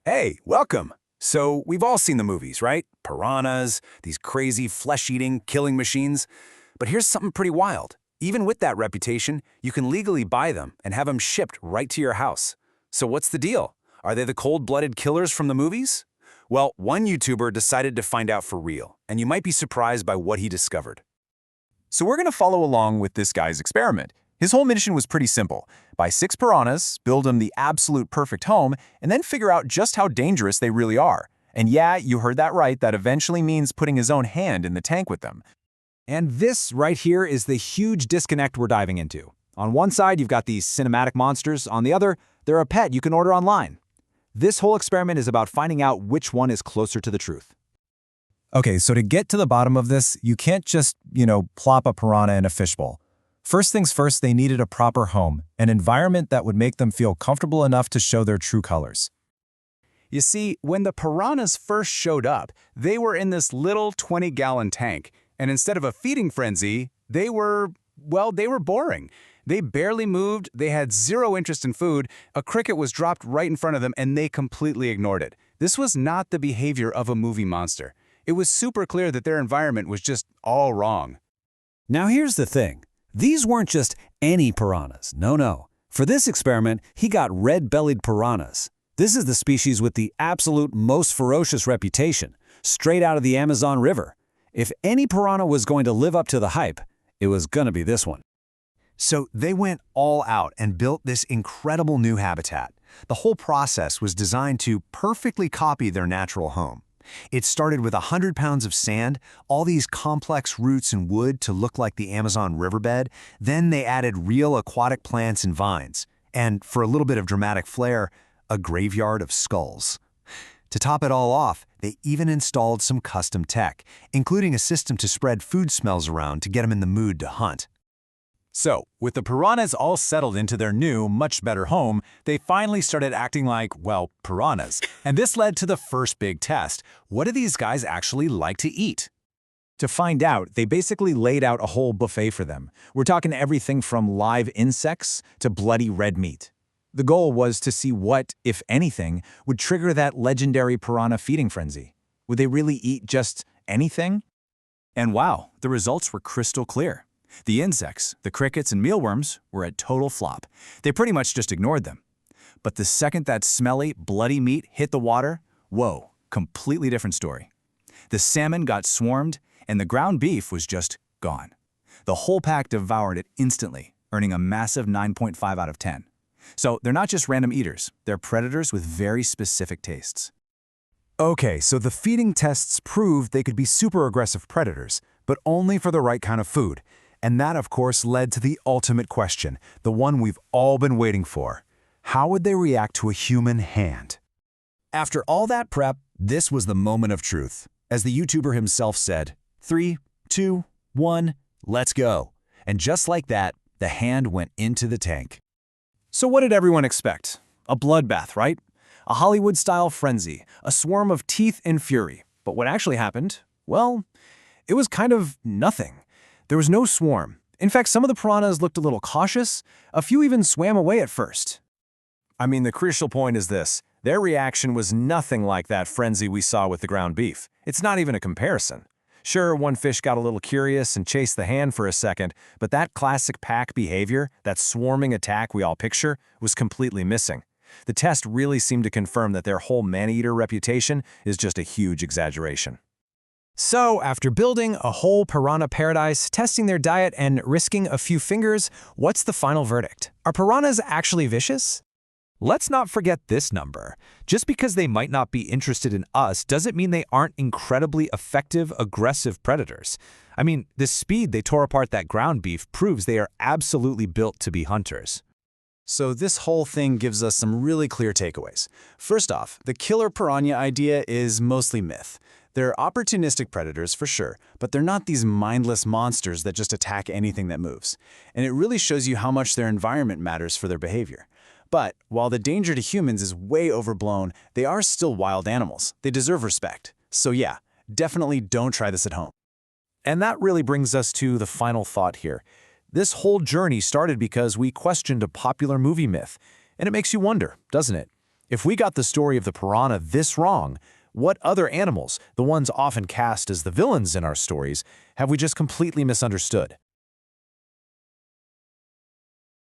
Hey, welcome! So, we've all seen the movies, right? Piranhas, these crazy flesh-eating, killing machines. But here's something pretty wild. Even with that reputation, you can legally buy them and have them shipped right to your house. So what's the deal? Are they the cold-blooded killers from the movies? Well, one YouTuber decided to find out for real, and you might be surprised by what he discovered. So we're going to follow along with this guy's experiment. His whole mission was pretty simple. Buy 6 piranhas, build them the absolute perfect home, and then figure out just how dangerous they really are. And yeah, you heard that right, that eventually means putting his own hand in the tank with them. And this right here is the huge disconnect we're diving into. On one side, you've got these cinematic monsters. On the other, they're a pet you can order online. This whole experiment is about finding out which one is closer to the truth. Okay, so to get to the bottom of this, you can't just, plop a piranha in a fishbowl. First things first, they needed a proper home, an environment that would make them feel comfortable enough to show their true colors. You see, when the piranhas first showed up, they were in this little 20-gallon tank, and instead of a feeding frenzy, they were boring. They barely moved, they had zero interest in food, a cricket was dropped right in front of them, and they completely ignored it. This was not the behavior of a movie monster. It was super clear that their environment was just all wrong. Now here's the thing. These weren't just any piranhas, no. For this experiment, he got red-bellied piranhas. This is the species with the absolute most ferocious reputation, straight out of the Amazon River. If any piranha was going to live up to the hype, it was gonna be this one. So they went all out and built this incredible new habitat. The whole process was designed to perfectly copy their natural home. It started with 100 pounds of sand, all these complex roots and wood to look like the Amazon riverbed. Then they added real aquatic plants and vines. And for a little bit of dramatic flair, a graveyard of skulls. To top it all off, they even installed some custom tech, including a system to spread food smells around to get them in the mood to hunt. So, with the piranhas all settled into their new, much better home, they finally started acting like, piranhas. And this led to the first big test. What do these guys actually like to eat? To find out, they basically laid out a whole buffet for them. We're talking everything from live insects to bloody red meat. The goal was to see what, if anything, would trigger that legendary piranha feeding frenzy. Would they really eat just anything? And wow, the results were crystal clear. The insects, the crickets and mealworms were a total flop. They pretty much just ignored them. But the second that smelly, bloody meat hit the water, whoa, completely different story. The salmon got swarmed, and the ground beef was just gone. The whole pack devoured it instantly, earning a massive 9.5 out of 10. So they're not just random eaters, they're predators with very specific tastes. Okay, so the feeding tests proved they could be super aggressive predators, but only for the right kind of food. And that, of course, led to the ultimate question, the one we've all been waiting for. How would they react to a human hand? After all that prep, this was the moment of truth. As the YouTuber himself said, 3, 2, 1, let's go. And just like that, the hand went into the tank. So what did everyone expect? A bloodbath, right? A Hollywood-style frenzy, a swarm of teeth and fury. But what actually happened? Well, it was kind of nothing. There was no swarm. In fact, some of the piranhas looked a little cautious. A few even swam away at first. I mean, the crucial point is this. Their reaction was nothing like that frenzy we saw with the ground beef. It's not even a comparison. Sure, one fish got a little curious and chased the hand for a second, but that classic pack behavior, that swarming attack we all picture, was completely missing. The test really seemed to confirm that their whole man-eater reputation is just a huge exaggeration. So, after building a whole piranha paradise, testing their diet, and risking a few fingers, what's the final verdict? Are piranhas actually vicious? Let's not forget this number. Just because they might not be interested in us doesn't mean they aren't incredibly effective, aggressive predators. I mean, the speed they tore apart that ground beef proves they are absolutely built to be hunters. So this whole thing gives us some really clear takeaways. First off, the killer piranha idea is mostly myth. They're opportunistic predators for sure, but they're not these mindless monsters that just attack anything that moves. And it really shows you how much their environment matters for their behavior. But while the danger to humans is way overblown, they are still wild animals. They deserve respect. So yeah, definitely don't try this at home. And that really brings us to the final thought here. This whole journey started because we questioned a popular movie myth. And it makes you wonder, doesn't it? If we got the story of the piranha this wrong, what other animals, the ones often cast as the villains in our stories, have we just completely misunderstood?